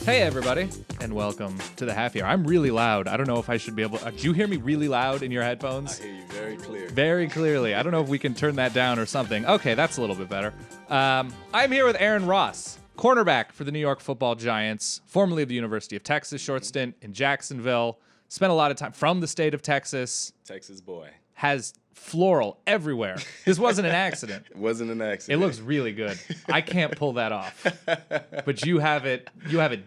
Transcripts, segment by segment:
Hey everybody, and welcome to the Halfy Hour. I'm really loud. I don't know if I should be able. Do you hear me really loud in your headphones? I hear you very clear. Very clearly. I don't know if we can turn that down or something. Okay, that's a little bit better. I'm here with Aaron Ross, cornerback for the New York Football Giants, formerly of the University of Texas, short stint in Jacksonville. Spent a lot of time from the state of Texas. Texas boy. Has floral everywhere. This wasn't an accident. It wasn't an accident. It looks really good. I can't pull that off. But you have it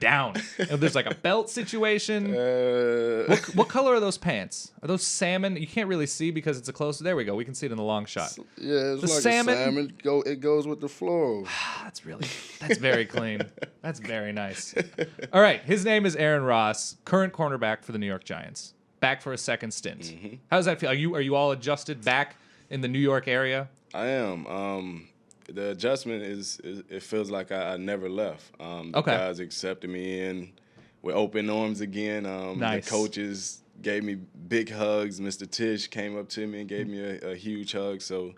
down. There's like a belt situation. What color are those pants? Are those salmon? You can't really see because it's a close. There we go. We can see it in the long shot. Yeah, it's the like salmon. a salmon. It goes with the floral. That's very clean. That's very nice. All right. His name is Aaron Ross, current cornerback for the New York Giants. Back for a second stint. Mm-hmm. How does that feel? Are you all adjusted back in the New York area? I am. The adjustment is it feels like I never left. The guys accepted me in with open arms again. Nice. The coaches gave me big hugs. Mr. Tish came up to me and gave me a huge hug. So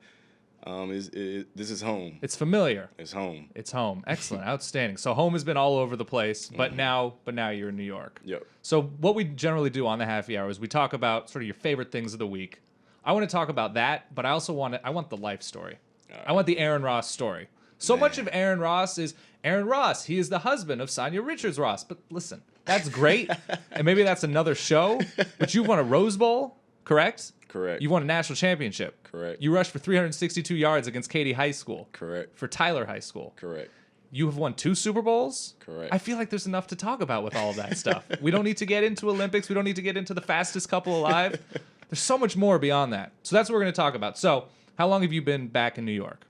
this is home. It's familiar. It's home. It's home. Excellent. Outstanding. So home has been all over the place, but now you're in New York. Yep. So what we generally do on the Halfy Hour is we talk about sort of your favorite things of the week. I want to talk about that, but I also want the life story. Right. I want the Aaron Ross story. So much of Aaron Ross is Aaron Ross. He is the husband of Sonia Richards Ross. But listen, that's great. And maybe that's another show. But you won a Rose Bowl, correct? Correct. You won a national championship. Correct. You rushed for 362 yards against Katy High School. Correct. For Tyler High School. Correct. You have won 2 Super Bowls. Correct. I feel like there's enough to talk about with all of that stuff. We don't need to get into Olympics. We don't need to get into the fastest couple alive. There's so much more beyond that. So that's what we're going to talk about. So how long have you been back in New York?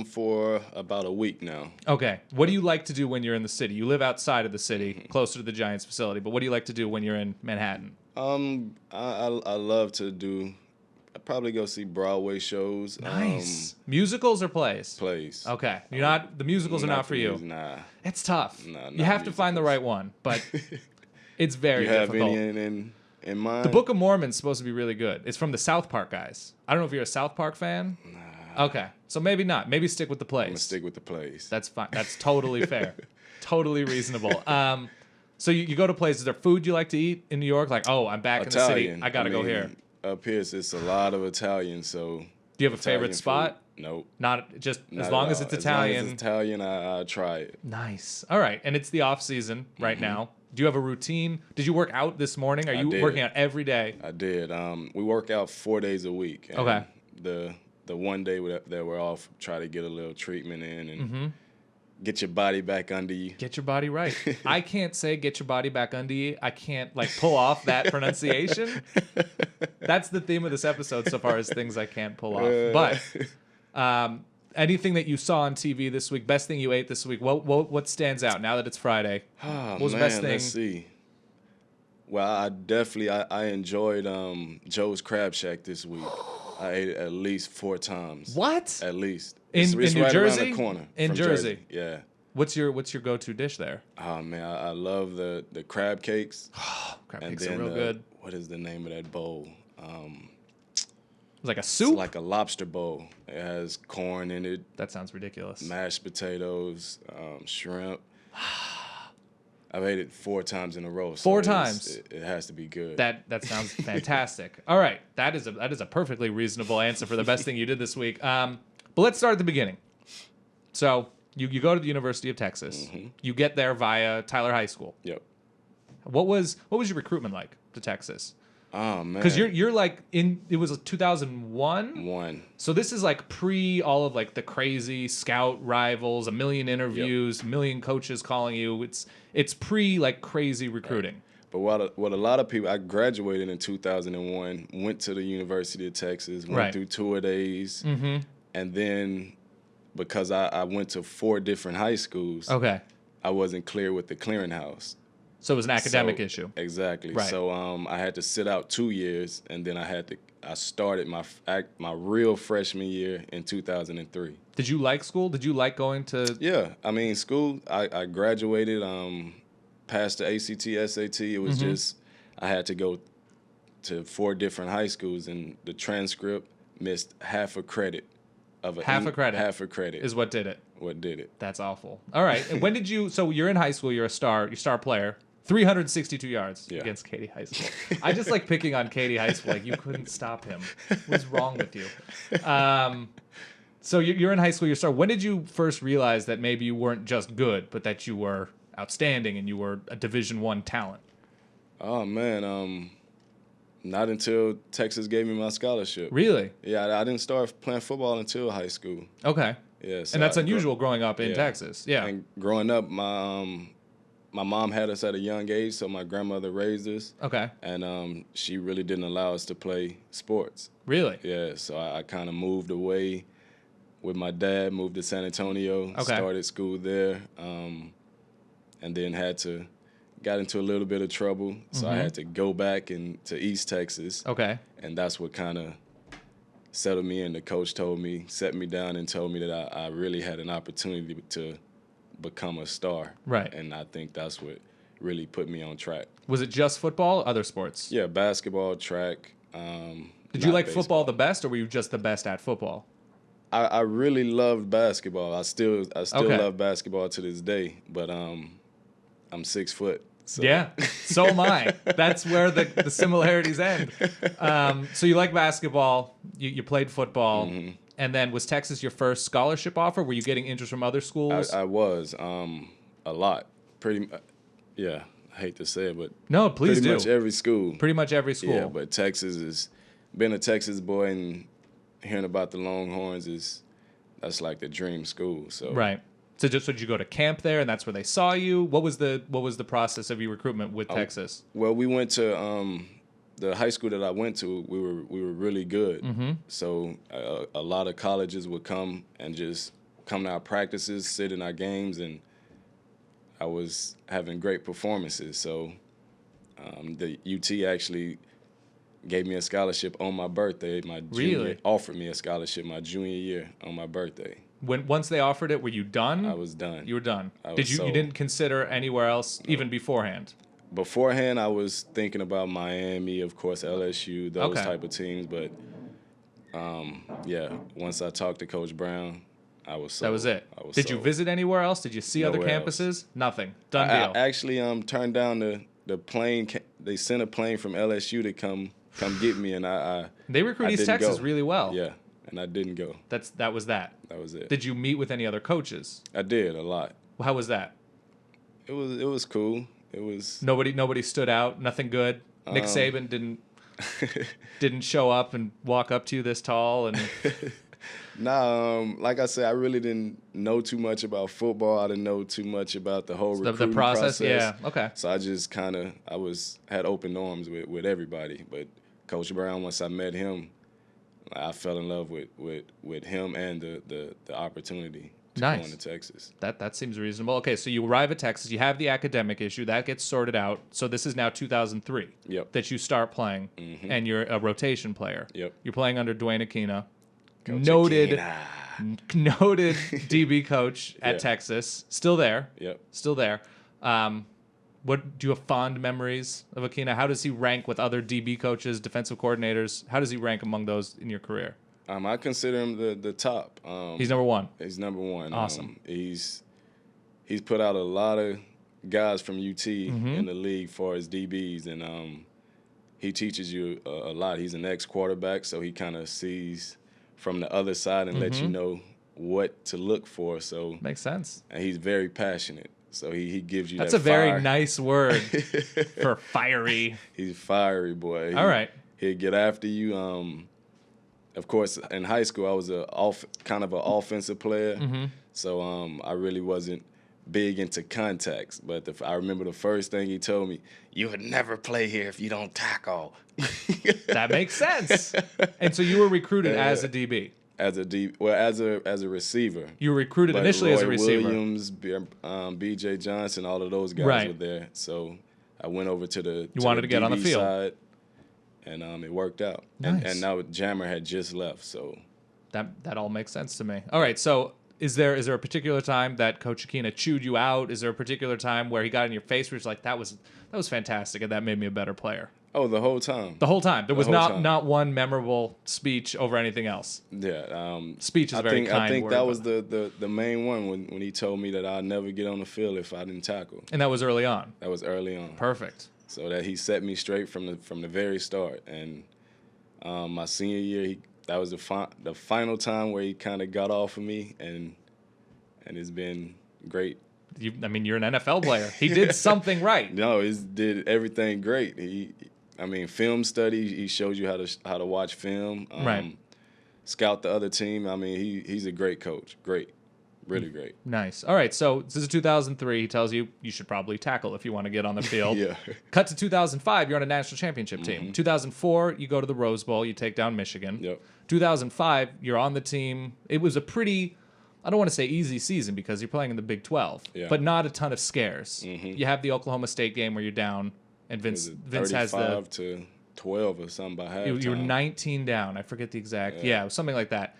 For about a week now. Okay. What do you like to do when you're in the city? You live outside of the city, closer to the Giants facility, but what do you like to do when you're in Manhattan? I love to do. I probably go see Broadway shows. Nice. Musicals or plays? Plays. Okay. The musicals are not for you. Nah. It's tough. Nah, you have to find the right one, but it's very difficult. You have any in mind? The Book of Mormon's supposed to be really good. It's from the South Park guys. I don't know if you're a South Park fan. Nah. Okay. So maybe not. Maybe stick with the plays. I'm going to stick with the plays. That's fine. That's totally fair. Totally reasonable. So you go to places. Is there food you like to eat in New York? Like, oh, I'm back Italian. in the city. I got to go here. Up here, it's a lot of Italian, so... Do you have a favorite spot? Nope. Not just as long as it's Italian. As long as it's Italian, I try it. Nice. All right. And it's the off season right now. Do you have a routine? Did you work out this morning? Are you working out every day? I did. We work out 4 days a week. And okay. The one day that we're off, try to get a little treatment in and get your body back under you. Get your body right. I can't say get your body back under you. I can't pull off that pronunciation. That's the theme of this episode so far, is things I can't pull off. But anything that you saw on TV this week, best thing you ate this week, what stands out now that it's Friday? What was the best thing? Let's see. Well, I enjoyed Joe's Crab Shack this week. I ate it at least 4 times. What? At least. In it's New right Jersey? Around the corner in from Jersey. Yeah. What's your go-to dish there? Oh man, I love the crab cakes. Crab cakes are real good. What is the name of that bowl? It's like a soup? It's like a lobster bowl. It has corn in it. That sounds ridiculous. Mashed potatoes, shrimp. I've ate it 4 times in a row. So 4 times. It has to be good. That sounds fantastic. All right, that is a perfectly reasonable answer for the best thing you did this week. But let's start at the beginning. So you go to the University of Texas. Mm-hmm. You get there via Tyler High School. Yep. What was your recruitment like to Texas? Oh man. Because you're like it was 2001. So this is like pre all of like the crazy scout rivals, a million interviews, a million coaches calling you. It's pre like crazy recruiting. Right. But what a lot of people, I graduated in 2001, went to the University of Texas, went through tour days, and then because I went to 4 different high schools, I wasn't clear with the clearinghouse. So it was an academic issue. Exactly. Right. So I had to sit out 2 years, and then I started my real freshman year in 2003. Did you like school? Did you like going to? Yeah, I mean school. I graduated, passed the ACT, SAT. It was just I had to go to 4 different high schools, and the transcript missed half a credit half a credit. Half a credit is what did it. What did it? That's awful. All right. And when did you? So you're in high school. You're a star player. 362 yards against Katy High School. I just like picking on Katy High School. Like, you couldn't stop him. What's wrong with you? So you're in high school. You're a star. When did you first realize that maybe you weren't just good, but that you were outstanding and you were a Division I talent? Oh man, not until Texas gave me my scholarship. Really? Yeah, I didn't start playing football until high school. Okay. Yeah, so and that's unusual growing up in Texas. Yeah. And growing up, my mom had us at a young age, so my grandmother raised us. Okay. And she really didn't allow us to play sports. Really? Yeah, so I kind of moved away with my dad, moved to San Antonio, started school there, and then got into a little bit of trouble. So I had to go back to East Texas. Okay. And that's what kind of settled me in. The coach set me down and told me that I really had an opportunity to become a star. Right. And I think that's what really put me on track. Was it just football or other sports? Yeah, basketball, track. Did you like football the best, or were you just the best at football? I really loved basketball. I still love basketball to this day, but I'm 6 foot. So. Yeah, so am I. That's where the similarities end. So you like basketball, you played football, and then was Texas your first scholarship offer? Were you getting interest from other schools? I was, a lot. I hate to say it, but no, please pretty much every school. Pretty much every school. Yeah, but Texas is, being a Texas boy and hearing about the Longhorns that's like the dream school. So right. So did you go to camp there, and that's where they saw you? What was the process of your recruitment with Texas? Well, we went to the high school that I went to. We were really good. Mm-hmm. So a lot of colleges would come and just come to our practices, sit in our games, and I was having great performances. So the UT actually gave me a scholarship on my birthday. Offered me a scholarship my junior year on my birthday. Once they offered it, were you done? I was done. You were done. You didn't consider anywhere else even beforehand? Beforehand, I was thinking about Miami, of course, LSU, those type of teams. But once I talked to Coach Brown, I was sold. That was it. Did you visit anywhere else? Did you see other campuses? Else. Nothing. Done deal. I actually turned down the plane. They sent a plane from LSU to come get me, and they recruit East Texas really well. Yeah. And I didn't go. That was that. That was it. Did you meet with any other coaches? I did a lot. How was that? It was cool. It was nobody stood out. Nothing good. Nick Saban didn't show up and walk up to you this tall and. Like I said, I really didn't know too much about football. I didn't know too much about the whole recruiting process. Yeah, okay. So I just had open arms with everybody. But Coach Brown, once I met him, I fell in love with him and the opportunity to go into Texas. That seems reasonable. Okay, so you arrive at Texas. You have the academic issue. That gets sorted out. So this is now 2003 that you start playing, and you're a rotation player. Yep. You're playing under Dwayne Aquina, noted DB coach at Texas. Still there. Yep. Still there. What do you have fond memories of Aquina? How does he rank with other DB coaches, defensive coordinators? How does he rank among those in your career? I consider him the top. He's number one. He's number one. Awesome. He's put out a lot of guys from UT in the league for his DBs, and he teaches you a lot. He's an ex-quarterback, so he kind of sees from the other side and lets you know what to look for. So makes sense. And he's very passionate. So he gives you That's that a very fire. nice word for fiery. He's fiery, boy. All right. He'll get after you. Of course, in high school, I was kind of an offensive player. So I really wasn't big into contacts. But I remember the first thing he told me, you would never play here if you don't tackle. That makes sense. And so you were recruited as a DB. As a receiver. You were recruited initially Roy as a receiver. Williams, B.J. Johnson, all of those guys were there. So I went over to the wanted to get DB on the field side, and it worked out. Nice. And now Jammer had just left, so that all makes sense to me. All right, so is there a particular time that Coach Aquina chewed you out? Is there a particular time where he got in your face where he's like, that was fantastic and that made me a better player? Oh, the whole time. The whole time. There was time. not one memorable speech over anything else. Yeah. Speech is very kind. I think word, that was the main one when he told me that I'd never get on the field if I didn't tackle. And that was early on. That was early on. Perfect. So that he set me straight from the very start. And my senior year, that was the final time where he kind of got off of me, and it's been great. You're an NFL player. He did something right. No, he did everything great. Film study. He shows you how to watch film. Right. Scout the other team. He's a great coach. Great, really great. Nice. All right. So this is 2003. He tells you should probably tackle if you want to get on the field. Yeah. Cut to 2005. You're on a national championship team. Mm-hmm. 2004. You go to the Rose Bowl. You take down Michigan. Yep. 2005. You're on the team. It was a pretty, I don't want to say easy season because you're playing in the Big 12, but not a ton of scares. Mm-hmm. You have the Oklahoma State game where you're down, and Vince has the 35 to 12 or something by halftime. you were 19 down. I forget the exact. Yeah, it was something like that.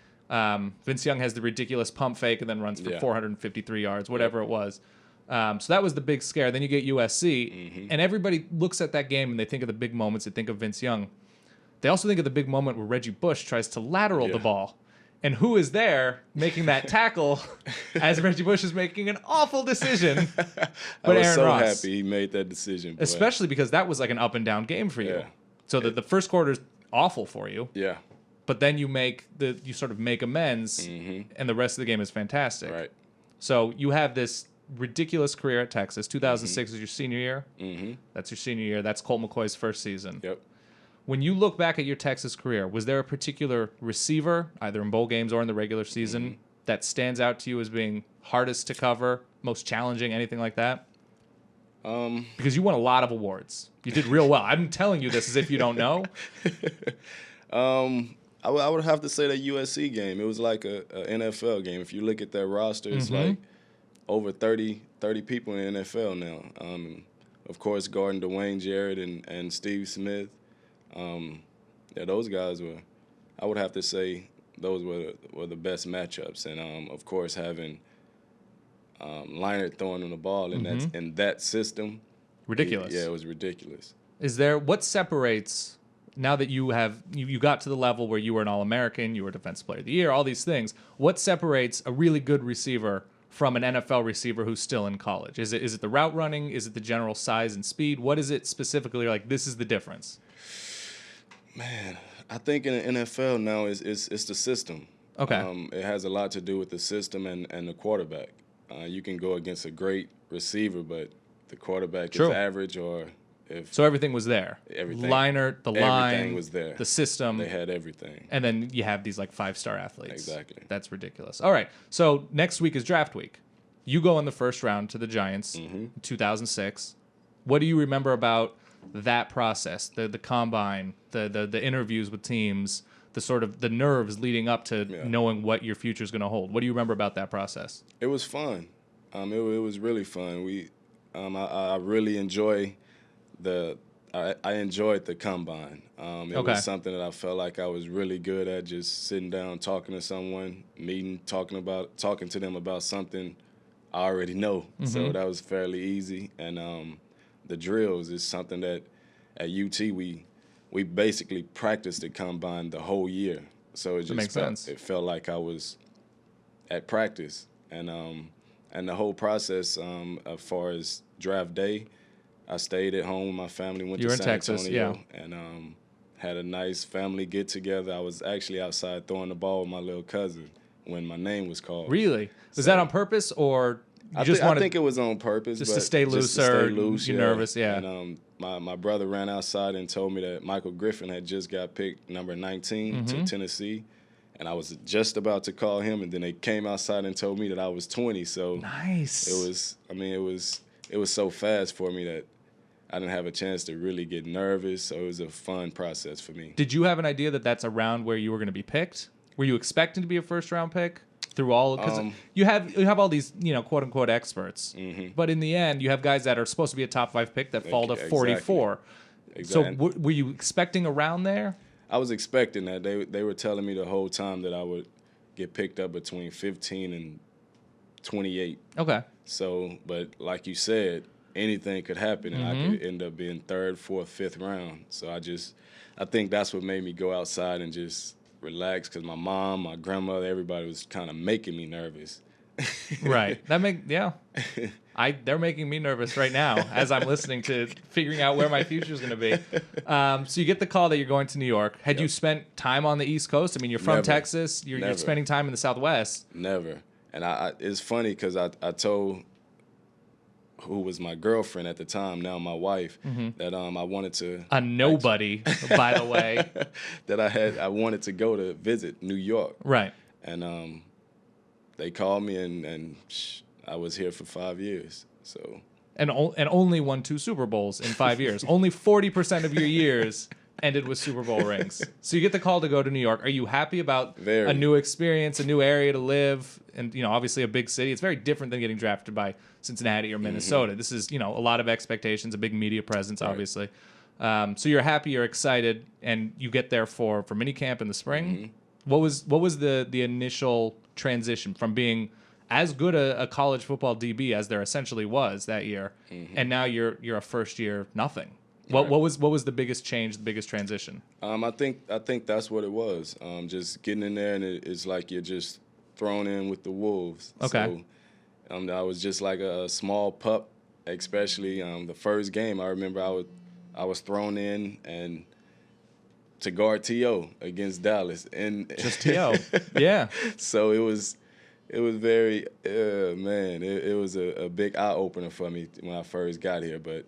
Vince Young has the ridiculous pump fake and then runs for 453 yards, whatever it was. So that was the big scare. Then you get USC, and everybody looks at that game and they think of the big moments. They think of Vince Young. They also think of the big moment where Reggie Bush tries to lateral the ball. And who is there making that tackle as Reggie Bush is making an awful decision? But I was Aaron so Ross. happy he made that decision. Especially because that was like an up and down game for you. Yeah. So the first quarter is awful for you. Yeah. But then you sort of make amends, and the rest of the game is fantastic. Right. So you have this ridiculous career at Texas. 2006 is your senior year. Mm-hmm. That's your senior year. That's Colt McCoy's first season. Yep. When you look back at your Texas career, was there a particular receiver, either in bowl games or in the regular season, that stands out to you as being hardest to cover, most challenging, anything like that? Because you won a lot of awards. You did real well. I'm telling you this as if you don't know. I would have to say that USC game. It was like a NFL game. If you look at that roster, it's like over 30 people in the NFL now. Of course, guarding Dwayne Jarrett and Steve Smith. Those guys were, I would have to say, those were the best matchups. And, of course, having Leinart throwing on the ball in that system. Ridiculous. It was ridiculous. What separates, now that you got to the level where you were an All-American, you were Defensive Player of the Year, all these things, what separates a really good receiver from an NFL receiver who's still in college? Is it the route running? Is it the general size and speed? What is it specifically like, this is the difference? Man, I think in the NFL now it's the system. Okay. It has a lot to do with the system and the quarterback. You can go against a great receiver, but the quarterback is average, or if so everything was there. Everything. Leinart, the line, everything was there. the system. They had everything. And then you have these like 5-star athletes. Exactly. That's ridiculous. All right. So next week is draft week. You go in the first round to the Giants, 2006. What do you remember about that process, the combine, the interviews with teams, the sort of the nerves leading up to knowing what your future is going to hold? What do you remember about that process? It was fun. It was really fun. I really enjoy I enjoyed the combine. It was something that I felt like I was really good at, just sitting down, talking to someone, meeting, talking to them about something I already know. So that was fairly easy. And the drills is something that at UT we basically practiced the combine the whole year. So it felt like I was at practice. And the whole process, as far as draft day, I stayed at home with my family, went to San Antonio, and had a nice family get-together. I was actually outside throwing the ball with my little cousin when my name was called. Really? Was that on purpose, or you I think it was on purpose. Just to stay looser, you're nervous, And my brother ran outside and told me that Michael Griffin had just got picked number 19 to Tennessee. And I was just about to call him, and then they came outside and told me that I was 20. So nice. It was so fast for me that I didn't have a chance to really get nervous. So it was a fun process for me. Did you have an idea that that's around where you were going to be picked? Were you expecting to be a first-round pick through all? Because you have all these quote unquote experts, but in the end, you have guys that are supposed to be a top 5 pick that fall to 44. Exactly. So were you expecting around there? I was expecting that. They were telling me the whole time that I would get picked up between 15 and 28. Okay. So, but like you said, anything could happen, and I could end up being third, fourth, fifth round. So I think that's what made me go outside and just relax, because my mom, my grandmother, everybody was kind of making me nervous. Right. They're making me nervous right now as I'm listening to figuring out where my future is going to be. So you get the call that you're going to New York. Had you spent time on the East Coast? I mean, you're from Texas. You're spending time in the Southwest. Never. And it's funny because I told who was my girlfriend at the time, now my wife, that I wanted to... A nobody, by the way. That I wanted to go to visit New York. Right. And they called me, and I was here for 5 years. So and only won 2 Super Bowls in 5 years. Only 40% of your years ended with Super Bowl rings. So you get the call to go to New York. Are you happy about a new experience, a new area to live, and obviously a big city? It's very different than getting drafted by Cincinnati or Minnesota. This is a lot of expectations, a big media presence, obviously. So you're happy, you're excited, and you get there for minicamp in the spring. What was the initial transition from being as good a college football DB as there essentially was that year, and now you're a first year nothing? What was the biggest change, the biggest transition? I think that's what it was. Just getting in there, and it's like you're just thrown in with the wolves. Okay. So I was just like a small pup, especially the first game. I remember I was thrown in and to guard T.O. against Dallas, and just T.O. Yeah. So it was very it was a big eye opener for me when I first got here. But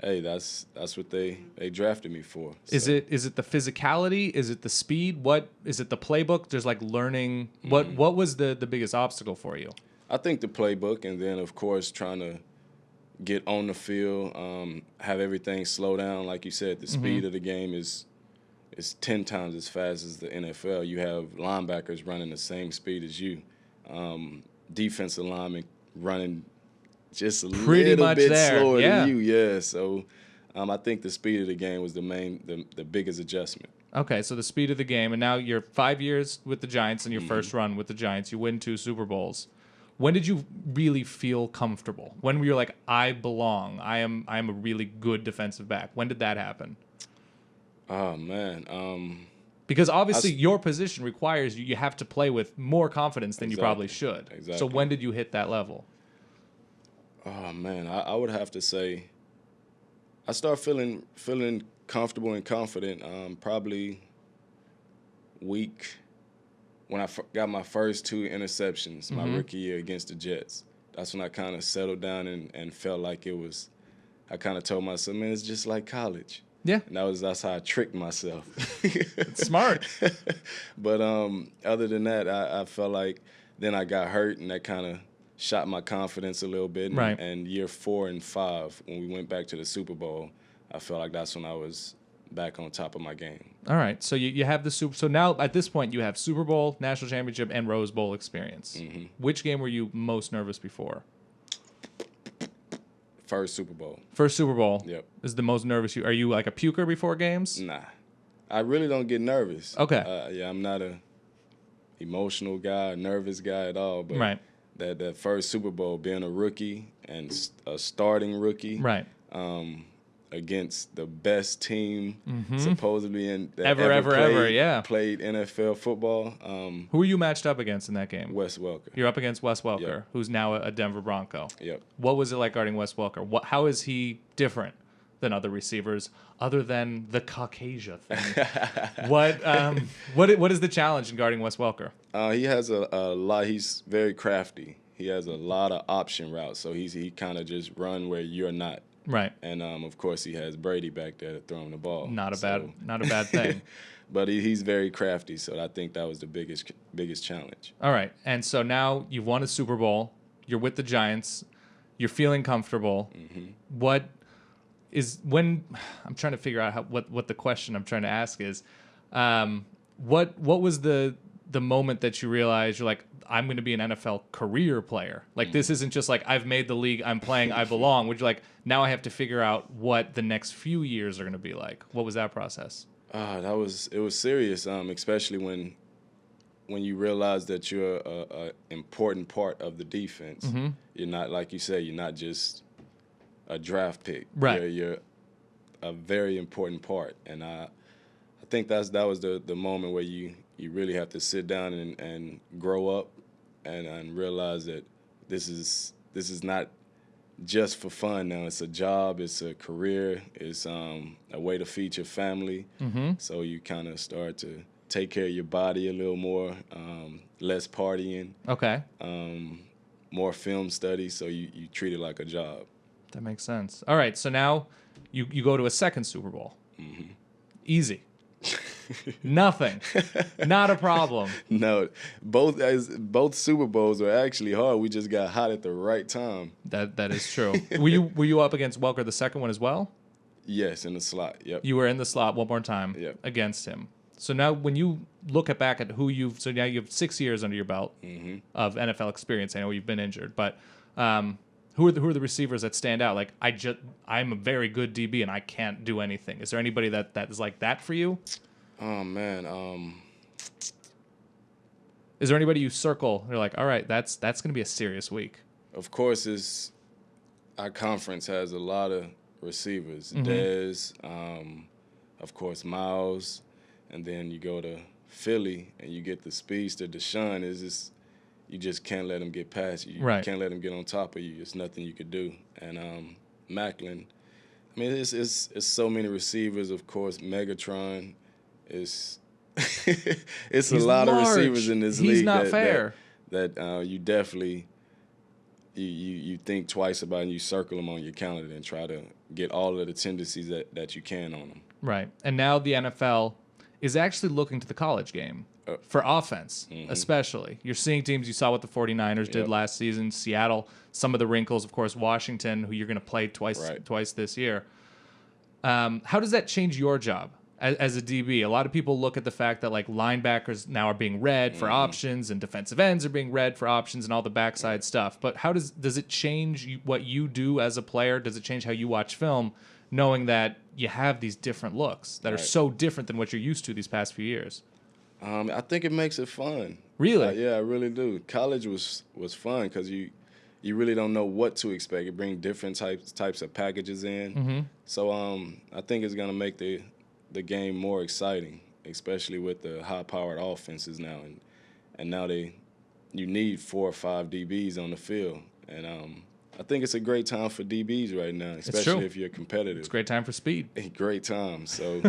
hey, that's what they drafted me for. So. Is it the physicality? Is it the speed? What is it? The playbook? There's like learning. What was the biggest obstacle for you? I think the playbook, and then of course trying to get on the field, have everything slow down. Like you said, the speed of the game is 10 times as fast as the NFL. You have linebackers running the same speed as you. Defensive linemen running just a pretty little much bit there. slower than you. Yeah. So I think the speed of the game was the biggest adjustment. Okay, so the speed of the game, and now you're 5 years with the Giants in your first run with the Giants. You win 2 Super Bowls. When did you really feel comfortable? When were you like, I belong? I am a really good defensive back. When did that happen? Oh man. Because obviously your position requires you have to play with more confidence than you probably should. Exactly. So when did you hit that level? Oh man, I would have to say I started feeling comfortable and confident probably week when I got my first 2 interceptions my rookie year against the Jets. That's when I kind of settled down and felt like I kind of told myself, man, it's just like college. Yeah. And that's how I tricked myself. It's smart. But other than that, I felt like then I got hurt, and that kind of shot my confidence a little bit. Right. And year 4 and 5, when we went back to the Super Bowl, I felt like that's when I was back on top of my game. All right. So you have the So now at this point you have Super Bowl, National Championship, and Rose Bowl experience. Which game were you most nervous before? First Super Bowl. First Super Bowl. Yep. Is the most nervous you? Are you like a puker before games? Nah. I really don't get nervous. Okay. Yeah, I'm not a emotional guy, nervous guy at all. But right. that first Super Bowl, being a rookie and a starting rookie. Right. Against the best team supposedly ever played NFL football. Who were you matched up against in that game? Wes Welker. You're up against Wes Welker, who's now a Denver Bronco. Yep. What was it like guarding Wes Welker? How is he different than other receivers, other than the Caucasia thing? What is the challenge in guarding Wes Welker? He has a lot. He's very crafty. He has a lot of option routes, so he kind of just run where you're not. Right. And of course he has Brady back there to throw him the ball. Not a bad thing. But he's very crafty, so I think that was the biggest challenge. All right. And so now you've won a Super Bowl. You're with the Giants. You're feeling comfortable. I'm trying to figure out what the question I'm trying to ask is. What was the moment that you realized you're like, I'm going to be an NFL career player? Like, this isn't just like, I've made the league, I'm playing, I belong. Would you like, now I have to figure out what the next few years are going to be like? What was that process? It was serious, especially when you realize that you're a important part of the defense. You're not, like you say, you're not just a draft pick. Right. You're a very important part, and I think that was the moment where you really have to sit down and grow up and realize that this is not just for fun now. It's a job, it's a career, it's a way to feed your family. Mm-hmm. So you kind of start to take care of your body a little more, less partying. Okay. More film study, so you treat it like a job. That makes sense. All right, so now you go to a second Super Bowl. Mm-hmm. Easy. Nothing. Not a problem. No, both Super Bowls were actually hard. We just got hot at the right time. That is true. Were you up against Welker the second one as well? Yes, in the slot. Yep. You were in the slot one more time against him. So now when you look back at now you have 6 years under your belt of NFL experience. I know you've been injured, but who are the receivers that stand out? Like I'm a very good DB and I can't do anything. Is there anybody that is like that for you? Oh man. Is there anybody you circle? You're like, all right, that's going to be a serious week. Of course, our conference has a lot of receivers. Dez, of course, Miles. And then you go to Philly and you get the speedster. Deshaun you just can't let him get past you. You can't let him get on top of you. There's nothing you could do. And Macklin, I mean, it's so many receivers. Of course, Megatron is. It's a lot large. Of receivers in this league. He's not fair. That you definitely you think twice about and you circle them on your calendar and try to get all of the tendencies that you can on them. Right. And now the NFL is actually looking to the college game for offense, especially. You're seeing teams you saw what the 49ers did last season, Seattle, some of the wrinkles, of course, Washington, who you're going to play twice this year. How does that change your job as a DB? A lot of people look at the fact that like linebackers now are being read for options and defensive ends are being read for options and all the backside stuff. But how does it change what you do as a player? Does it change how you watch film, knowing that you have these different looks that are so different than what you're used to these past few years? I think it makes it fun. Really? Yeah, I really do. College was fun because you really don't know what to expect. It brings different types of packages in. So I think it's going to make the game more exciting, especially with the high-powered offenses now. And now you need 4 or 5 DBs on the field. And I think it's a great time for DBs right now, especially if you're competitive. It's a great time for speed. Great time. So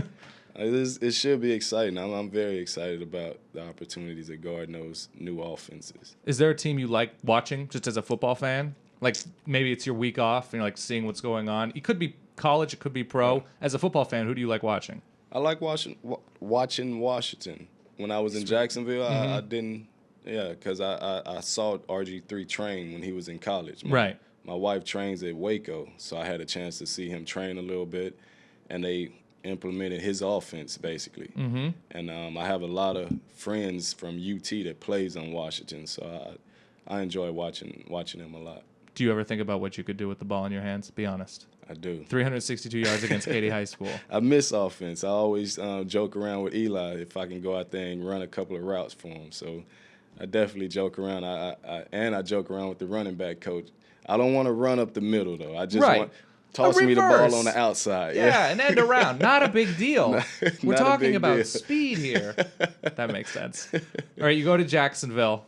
it should be exciting. I'm very excited about the opportunities that guard those new offenses. Is there a team you like watching just as a football fan? Like maybe it's your week off and you're like seeing what's going on. It could be college, it could be pro. As a football fan, who do you like watching? I like watching Washington. When I was in Jacksonville, I didn't, because I saw RG3 train when he was in college. My wife trains at Waco, so I had a chance to see him train a little bit, and they implemented his offense basically. And I have a lot of friends from UT that plays on Washington, so I enjoy watching him a lot. Do you ever think about what you could do with the ball in your hands? Be honest. I do. 362 yards against Katy High School. I miss offense. I always joke around with Eli if I can go out there and run a couple of routes for him. So I definitely joke around. I joke around with the running back coach. I don't want to run up the middle, though. I just want toss me the ball on the outside. Yeah, an end around. Not a big deal. We're talking about speed here. That makes sense. All right, you go to Jacksonville.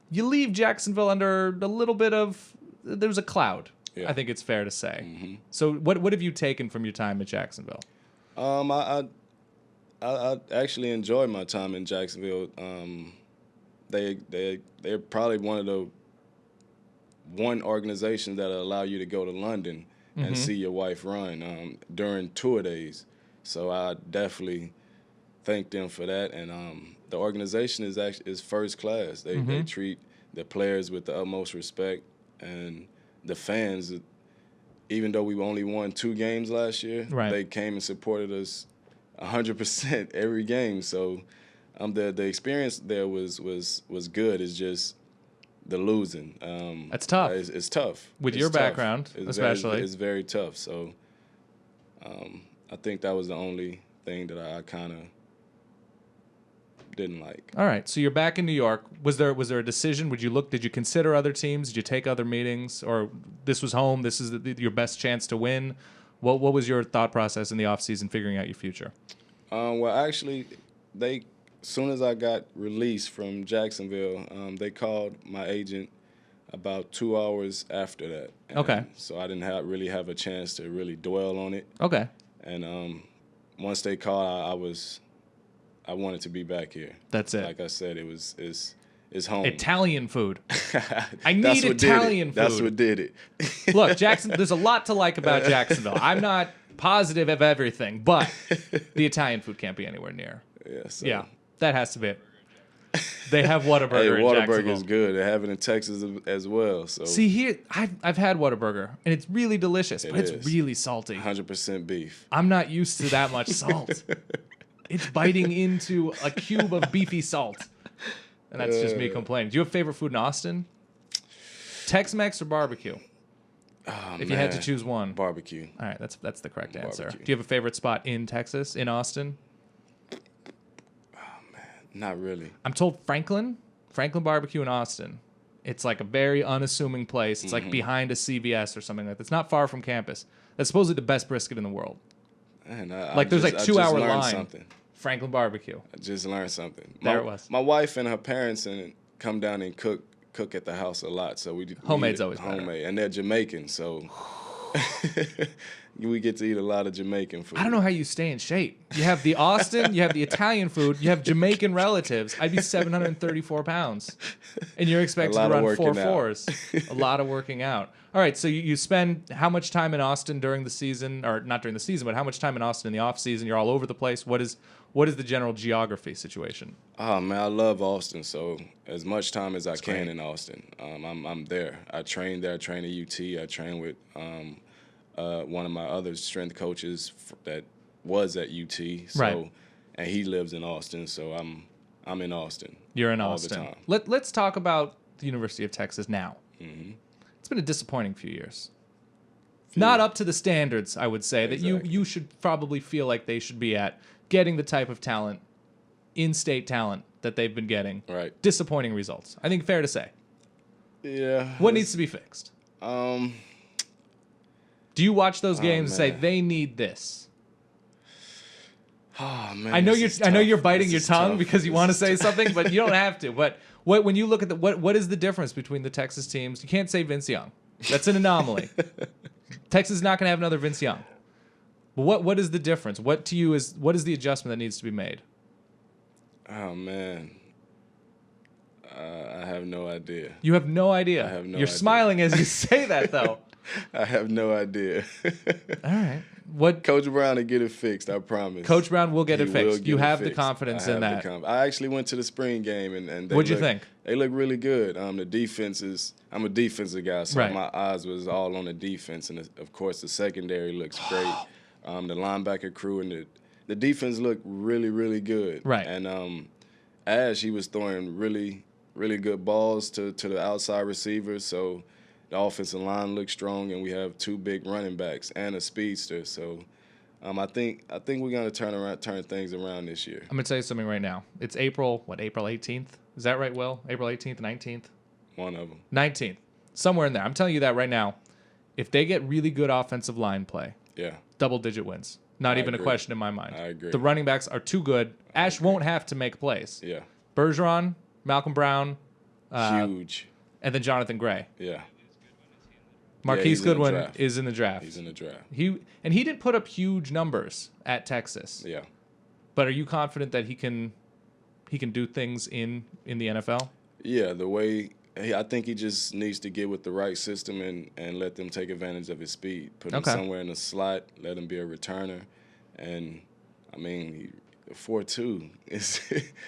You leave Jacksonville under a little bit of – there was a cloud, I think it's fair to say. So what have you taken from your time at Jacksonville? I actually enjoyed my time in Jacksonville. They're probably one organization that'll allow you to go to London and see your wife run during tour days. So I definitely thank them for that. And the organization is first class. They treat the players with the utmost respect, and the fans, even though we only won 2 games last year, they came and supported us 100% every game. So the experience there was good. It's just the losing. That's tough. It's tough. With your background, especially. It's very tough. So I think that was the only thing that I kind of didn't like. All right, so you're back in New York. Was there a decision? Did you consider other teams? Did you take other meetings, or this was home? This is your best chance to win. What was your thought process in the offseason figuring out your future? Well, actually, as soon as I got released from Jacksonville, they called my agent about 2 hours after that. And okay. So I didn't really have a chance to really dwell on it. Okay. And once they called, I wanted to be back here. That's it. Like I said, it's home. Italian food. I need Italian food. That's what did it. Look, there's a lot to like about Jacksonville. I'm not positive of everything, but the Italian food can't be anywhere near. Yeah, that has to be it. They have Whataburger in Whataburger Jacksonville. is good. They have it in Texas as well. So see here, I've had Whataburger, and it's really delicious, but it's really salty. 100% beef. I'm not used to that much salt. It's biting into a cube of beefy salt. And that's just me complaining. Do you have favorite food in Austin? Tex-Mex or barbecue? If you had to choose one. Barbecue. All right, that's the correct answer. Barbecue. Do you have a favorite spot in Texas, in Austin? Not really. I'm told Franklin Barbecue in Austin. It's like a very unassuming place. It's like behind a CVS or something like that. It's not far from campus. That's supposedly the best brisket in the world. Man, there's like 2 hour line. Something. Franklin Barbecue. I just learned something. There it was. My wife and her parents come down and cook at the house a lot. So homemade's always homemade, better. And they're Jamaican, so we get to eat a lot of Jamaican food. I don't know how you stay in shape. You have the Austin, you have the Italian food, you have Jamaican relatives. I'd be 734 pounds, and you're expected to run 4.4s. A lot of working out. All right, so you spend how much time in Austin during the season, or not during the season, but how much time in Austin in the off season? You're all over the place. What is the general geography situation? Oh man, I love Austin. So as much time as I can great. in Austin, I'm there. I train there. I train at UT. I train with one of my other strength coaches that was at UT. So, right. And he lives in Austin. So I'm in Austin. You're in all Austin. The time. Let's talk about the University of Texas now. Mm-hmm. It's been a disappointing few years. Not up to the standards, I would say, Exactly. that you should probably feel like they should be at, getting the type of talent, in-state talent that they've been getting. Right. Disappointing results. I think fair to say. Yeah. What needs to be fixed? Um. Do you watch those games and say man. they need this? Oh man. I know you're biting your This is tongue tough. because you want to say something, but you don't have to. But when you look at what is the difference between the Texas teams? You can't say Vince Young. That's an anomaly. Texas is not going to have another Vince Young. But what is the difference? What is the adjustment that needs to be made? Oh man. I have no idea. You have no idea. I have no You're idea. smiling as you say that, though. I have no idea. All right. What Coach Brown will get it fixed, I promise. Coach Brown will get He it fixed. will get You it have the fixed. confidence I in have that. I actually went to the spring game and What'd you think? They look really good. The defense is. I'm a defensive guy, so Right. my eyes was all on the defense, and of course the secondary looks great. The linebacker crew and the defense looked really, really good. Right. And Ash, he was throwing really, really good balls to the outside receivers, so the offensive line looks strong, and we have two big running backs and a speedster. So I think we're gonna turn things around this year. I'm gonna tell you something right now. It's April 18th? Is that right, Will? April 18th, 19th? One of them. 19th. Somewhere in there. I'm telling you that right now. If they get really good offensive line play, Yeah. double-digit wins. Not I even a agree. question in my mind. I agree. The running backs are too good. Ash won't have to make plays. Yeah. Bergeron, Malcolm Brown, Huge. and then Jonathan Gray. Yeah. Marquise he's in the Goodwin draft. is in the draft. He's in the draft. He didn't put up huge numbers at Texas. Yeah. But are you confident that he can do things in the NFL? Yeah, the way I think he just needs to get with the right system and let them take advantage of his speed. Put him somewhere in the slot, let him be a returner. And, I mean, 4.2 is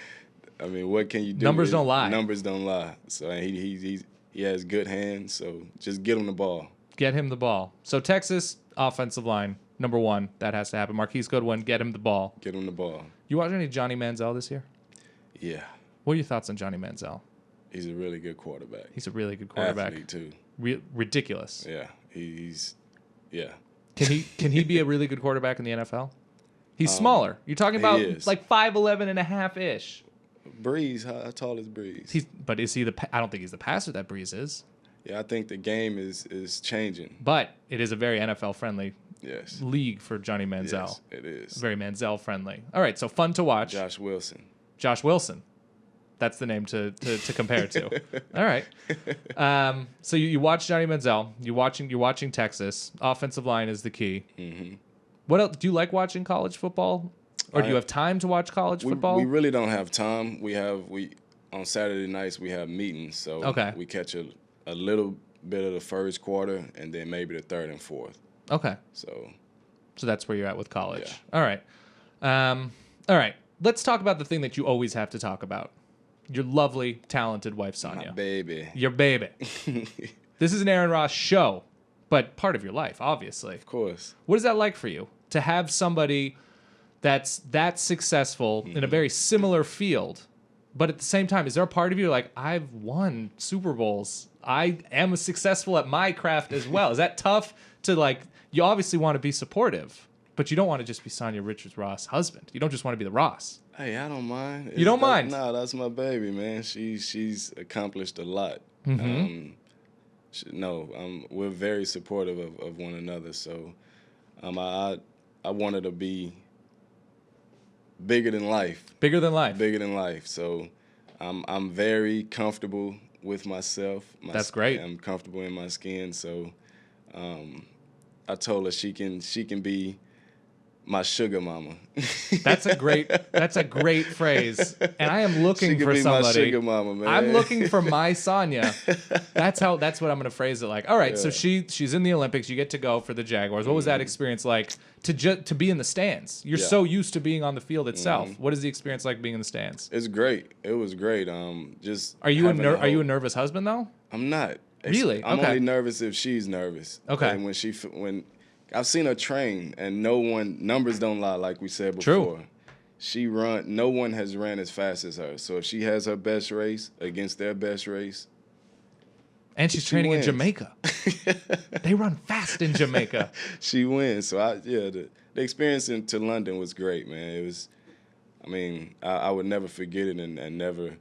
– I mean, what can you do? Numbers don't lie. Numbers don't lie. So and he has good hands, so just get him the ball. Get him the ball. So Texas offensive line, number one, that has to happen. Marquise Goodwin, get him the ball. Get him the ball. You watch any Johnny Manziel this year? Yeah. What are your thoughts on Johnny Manziel? He's a really good quarterback. He's a really good quarterback. Athlete, too. Ridiculous. Yeah. He's yeah. Can he be a really good quarterback in the NFL? He's smaller. You're talking about is. like 5'11 and a half ish. Breeze, how tall is Breeze? But is he I don't think he's the passer that Breeze is. Yeah, I think the game is changing. But it is a very NFL-friendly Yes. league for Johnny Manziel. Yes, it is. Very Manziel-friendly. All right, so fun to watch. Josh Wilson. Josh Wilson. That's the name to compare to. All right. So you watch Johnny Manziel. You're watching Texas. Offensive line is the key. Mm-hmm. What else? Do you like watching college football? Or do you have time to watch college football? We really don't have time. We on Saturday nights we have meetings, so we catch a little bit of the first quarter and then maybe the third and fourth. Okay. So that's where you're at with college. Yeah. All right. All right. Let's talk about the thing that you always have to talk about. Your lovely, talented wife, Sonia. My baby. Your baby. This is an Aaron Ross show, but part of your life, obviously. Of course. What is that like for you to have somebody that's that successful in a very similar field, but at the same time, is there a part of you like, I've won Super Bowls. I am successful at my craft as well. Is that tough to like, you obviously want to be supportive, but you don't want to just be Sonia Richards-Ross' husband. You don't just want to be the Ross. Hey, I don't mind. You don't mind? No, that's my baby, man. She's accomplished a lot. Mm-hmm. We're very supportive of one another. So, I want her to be bigger than life. Bigger than life. Bigger than life. So, I'm very comfortable with myself. That's great. I'm comfortable in my skin. So, I told her she can be my sugar mama. That's a great phrase. And I am looking for somebody. My sugar mama, man. I'm looking for my Sonia. That's what I'm going to phrase it like. All right, so she's in the Olympics. You get to go for the Jaguars. What was that experience like to be in the stands? You're so used to being on the field itself. What is the experience like being in the stands? It's great. It was great. Just Are you a nervous husband though? I'm not. Really? I'm only nervous if she's nervous. Okay. And when I've seen her train, and numbers don't lie, like we said before. True. No one has ran as fast as her. So if she has her best race against their best race. And she's training in Jamaica. They run fast in Jamaica. She wins. So the experience to London was great, man. It was, I would never forget it and never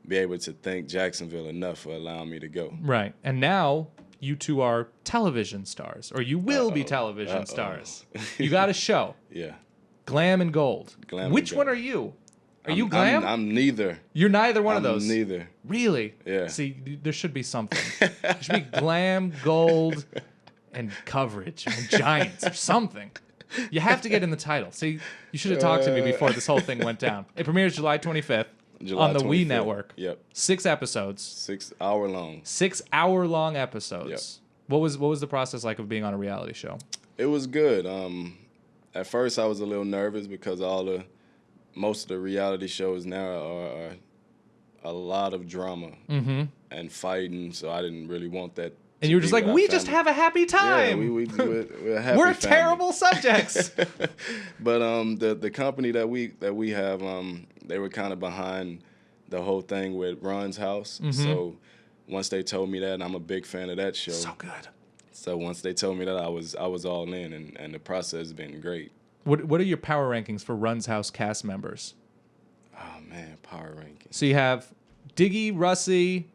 be able to thank Jacksonville enough for allowing me to go. Right. And now you two are television stars, or you will be television stars. You got a show. Yeah. Glam and Gold. Which one are you? Are you Glam? I'm neither. You're neither one of those? Neither. Really? Yeah. See, there should be something. There should be Glam, Gold, and Coverage, and Giants, or something. You have to get in the title. See, you should have talked to me before this whole thing went down. It premieres July 25th. On the 25th. WE Network. Yep. 6 episodes. 6 hour long. 6 hour long episodes. Yep. What was the process like of being on a reality show? It was good. At first I was a little nervous because most of the reality shows now are a lot of drama and fighting, so I didn't really want that. And you were just like, we just have a happy time. Yeah, we're a happy We're family. terrible subjects. But the company that we have, they were kind of behind the whole thing with Ron's house. So once they told me that, and I'm a big fan of that show. So good. So once they told me that, I was all in, and the process has been great. What are your power rankings for Run's House cast members? Oh man, power rankings. So you have Diggy, Russie,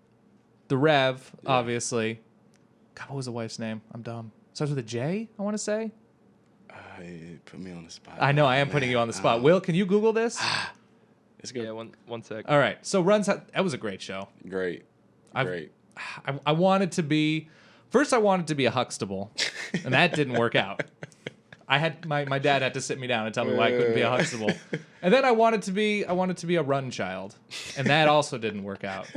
the Rev, obviously. God, what was the wife's name? I'm dumb. Starts with a J, I want to say. You put me on the spot. I know, I am putting you on the spot. Will, can you Google this? It's good. Yeah, one sec. All right. So that was a great show. Great. I wanted to be a Huxtable, and that didn't work out. I had my dad had to sit me down and tell me why I couldn't be a Huxtable. And then I wanted to be a Run child, and that also didn't work out.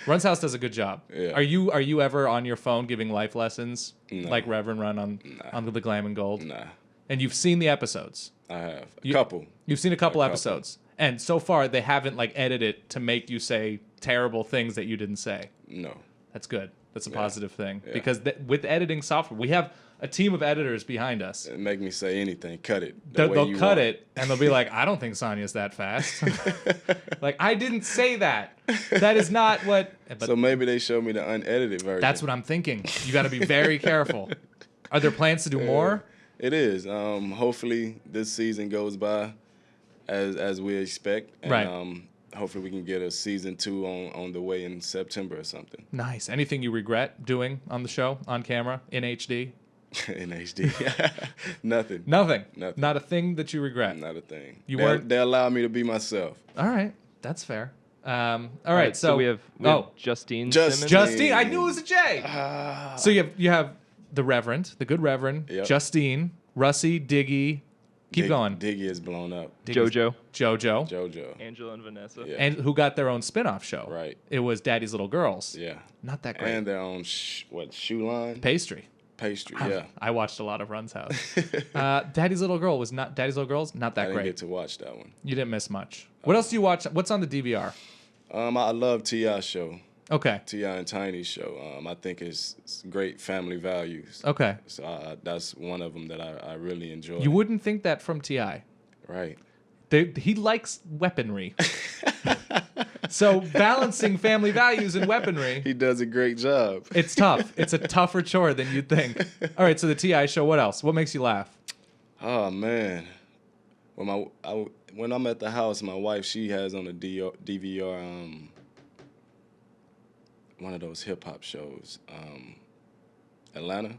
Run's House does a good job. Yeah. Are you ever on your phone giving life lessons like Reverend Run on the Glam and Gold? Nah. And you've seen the episodes. I have a couple. You've seen a couple episodes, and so far they haven't edited it to make you say terrible things that you didn't say. No. That's good. That's a positive thing because with editing software, we have a team of editors behind us. It make me say anything. Cut it. They'll cut it, and they'll be like, I don't think Sonia's that fast. Like, I didn't say that. That is not what... But so maybe they show me the unedited version. That's what I'm thinking. You got to be very careful. Are there plans to do more? It is. Hopefully this season goes by as we expect. And, right. hopefully we can get a season 2 on the way in September or something. Nice. Anything you regret doing on the show, on camera, in HD? In HD. Nothing. Nothing. Not a thing that you regret. Not a thing. They allow me to be myself. All right. That's fair. All right. So we have Justine Simmons. Justine. I knew it was a J. So you have the Reverend, the good Reverend, Yep. Justine, Russie, Diggy. Keep going. Diggy is blown up. JoJo. JoJo. Angela and Vanessa. Yeah. And who got their own spin-off show. Right. It was Daddy's Little Girls. Yeah. Not that great. And their own shoe line? Pastry. Yeah. I watched a lot of Run's House. Daddy's Little Girls, not that I didn't great. get to watch that one. You didn't miss much. What else do you watch? What's on the DVR? I love T.I.'s show. Okay. T.I. and Tiny's show. I think it's great family values. Okay. So that's one of them that I really enjoy. You wouldn't think that from T.I. Right. He likes weaponry. So balancing family values and weaponry. He does a great job. It's tough. It's a tougher chore than you'd think. All right, so the T.I. show, what else? What makes you laugh? Oh, man. Well, when I'm at the house, my wife, she has on a DVR one of those hip-hop shows. Atlanta?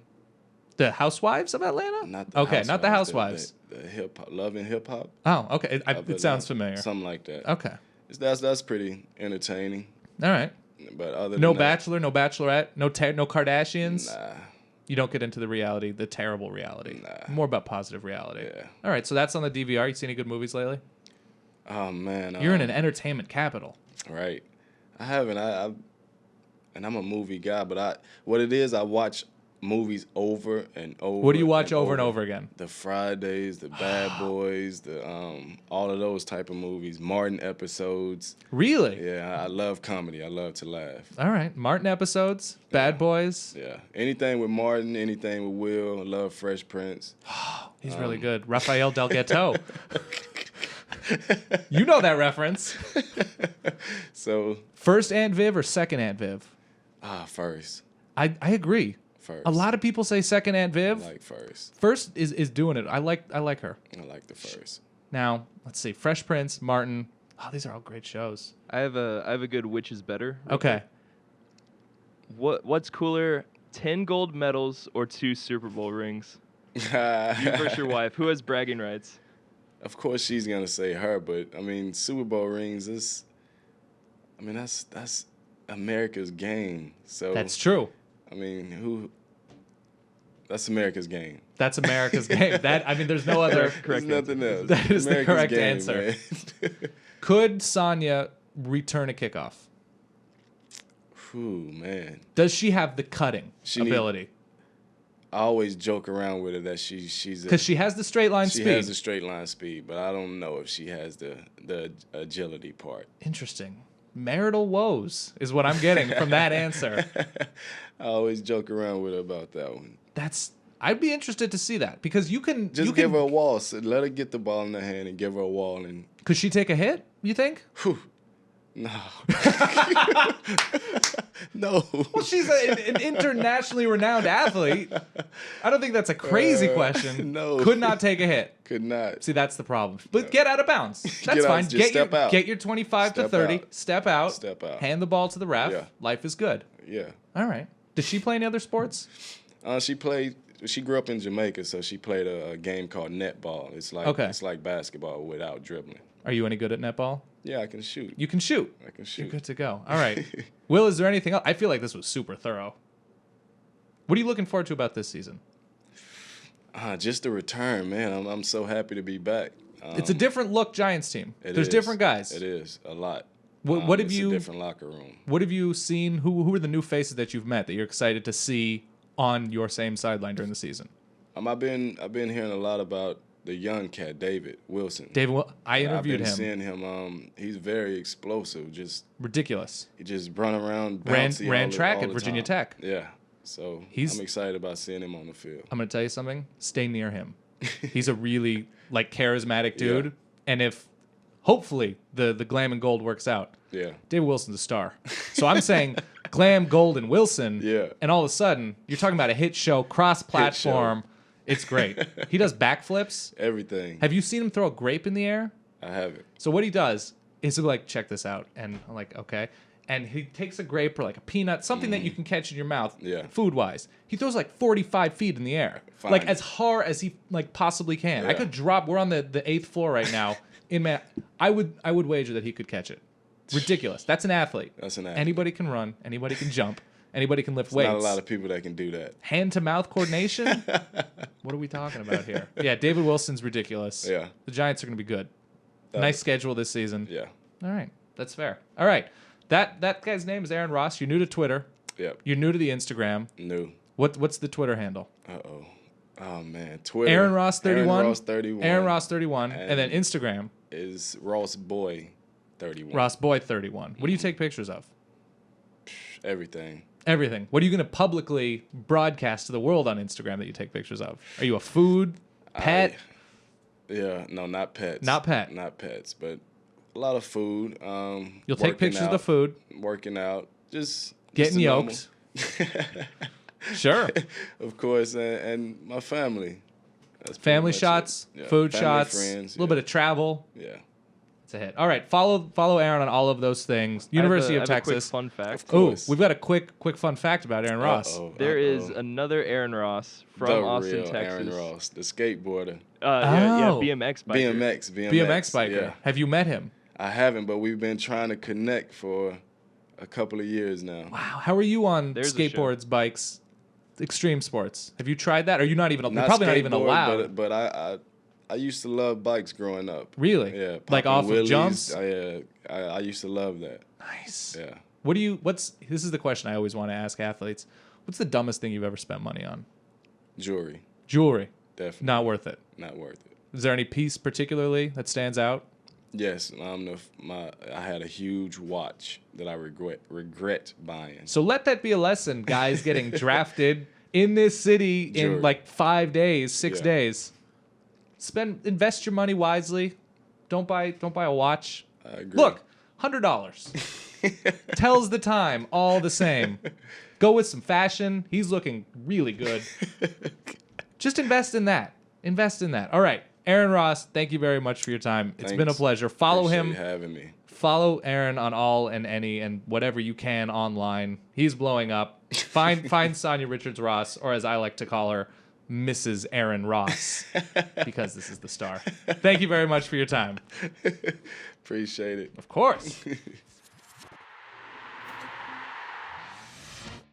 The Housewives of Atlanta? Not the okay, Housewives, not the Housewives. The hip-hop, Love and Hip-Hop? Oh, okay. It sounds familiar. Something like that. Okay. That's pretty entertaining. All right. But other than No that, Bachelor, no Bachelorette, no Kardashians? Nah. You don't get into the terrible reality. Nah. More about positive reality. Yeah. All right, so that's on the DVR. You see any good movies lately? Oh, man. You're in an entertainment capital. Right. I haven't. And I'm a movie guy, but what it is, I watch movies over and over. What do you watch over and over again? The Fridays, the Bad Boys, the all of those type of movies, Martin episodes. Really? Yeah, I love comedy. I love to laugh. All right. Martin episodes, Bad Boys. Yeah. Anything with Martin, anything with Will. I love Fresh Prince. He's really good. Rafael Del Ghetto. You know that reference. So. First Aunt Viv or second Aunt Viv? First. I agree. First. A lot of people say second Aunt Viv. I like first. First is doing it. I like her. I like the first. Now, let's see. Fresh Prince, Martin. Oh, these are all great shows. I have a good which is better. Okay. What's cooler, 10 gold medals or 2 Super Bowl rings? You versus your wife. Who has bragging rights? Of course she's gonna say her, but I mean Super Bowl rings that's America's game. So That's true. I mean, that's America's game. That's America's game. There's no other There's nothing else. That is the America's correct game, answer. Man. Could Sonya return a kickoff? Ooh, man. Does she have the cutting ability? I always joke around with her that she's because she has the straight line speed. She has the straight line speed, but I don't know if she has the agility part. Interesting. Marital woes is what I'm getting from that answer. I always joke around with her about that one. I'd be interested to see that because you can give her a wall. So let her get the ball in her hand and give her a wall. And could she take a hit? You think? Whew. No. No. Well, she's an internationally renowned athlete. I don't think that's a crazy question. No. Could not take a hit. Could not. See, that's the problem. But get out of bounds. That's fine. Get your 25 to 30. Step out. Step out. Hand the ball to the ref. Yeah. Life is good. Yeah. All right. Does she play any other sports? She grew up in Jamaica, so she played a game called netball. It's like basketball without dribbling. Are you any good at netball? Yeah, I can shoot. You can shoot. I can shoot. You're good to go. All right. Will, is there anything else? I feel like this was super thorough. What are you looking forward to about this season? Just the return, man. I'm so happy to be back. It's a different look Giants team. There's is. different guys. It is a lot. What have it's you? A different locker room. What have you seen? Who are the new faces that you've met that you're excited to see on your same sideline during the season? I've been hearing a lot about the young cat, David Wilson. I interviewed him. I've been seeing him. He's very explosive. Just ridiculous. He just run around. Ran track at Virginia Tech. Yeah. So I'm excited about seeing him on the field. I'm going to tell you something. Stay near him. He's a really charismatic dude. Yeah. And if hopefully the glam and gold works out, David Wilson's a star. So I'm saying glam, gold, and Wilson. Yeah. And all of a sudden, you're talking about a hit show, cross-platform. It's great. He does backflips. Everything. Have you seen him throw a grape in the air? I haven't. So what he does is like, check this out. And I'm like, okay. And he takes a grape or like a peanut, something that you can catch in your mouth, food-wise. He throws like 45 feet in the air, like as hard as he like possibly can. I could drop. We're on the 8th floor right now. I would wager that he could catch it. Ridiculous. That's an athlete. That's an athlete. Anybody can run. Anybody can jump. Anybody can lift weights. Not a lot of people that can do that. Hand-to-mouth coordination? What are we talking about here? Yeah, David Wilson's ridiculous. Yeah. The Giants are going to be good. Nice schedule this season. Yeah. All right. That's fair. All right. That guy's name is Aaron Ross. You're new to Twitter. Yep. You're new to the Instagram. New. What's the Twitter handle? Uh-oh. Oh, man. Twitter. Aaron Ross 31. Aaron Ross 31. Aaron Ross 31. And then Instagram is Ross Boy 31. Ross Boy 31. What do you take pictures of? Everything. Everything. What are you going to publicly broadcast to the world on Instagram that you take pictures of? Are you a food, pet? No, not pets. Not pets, but a lot of food. You'll take pictures of the food. Working out. Just getting yoked. Sure. Of course, and my family. That's family shots, food family, shots, friends, a little bit of travel. Yeah. It's a hit. All right, follow Aaron on all of those things. University of Texas. I have a quick fun fact. Oh, we've got a quick fun fact about Aaron Ross. There is another Aaron Ross from Austin, real Texas. Aaron Ross, the skateboarder. BMX biker. BMX biker. Yeah. Have you met him? I haven't, but we've been trying to connect for a couple of years now. Wow. How are you on skateboards, bikes, extreme sports? Have you tried that? Or are you not even? You're probably not even allowed. But I used to love bikes growing up. Really? Yeah. Like off wheelies. Of jumps? I used to love that. Nice. Yeah. This is the question I always want to ask athletes. What's the dumbest thing you've ever spent money on? Jewelry. Definitely. Not worth it. Not worth it. Is there any piece particularly that stands out? Yes. I had a huge watch that I regret buying. So let that be a lesson, guys getting drafted in this city in like 5 days, 6 days. Invest your money wisely. Don't buy a watch. I agree. Look, $100 tells the time all the same. Go with some fashion. He's looking really good. Just invest in that. All right, Aaron Ross, thank you very much for your time. It's been a pleasure. Follow him. Appreciate you having me. Follow Aaron on all and any and whatever you can online. He's blowing up. Find Sonia Richards Ross, or as I like to call her, Mrs. Aaron Ross, because this is the star. Thank you very much for your time. Appreciate it. Of course.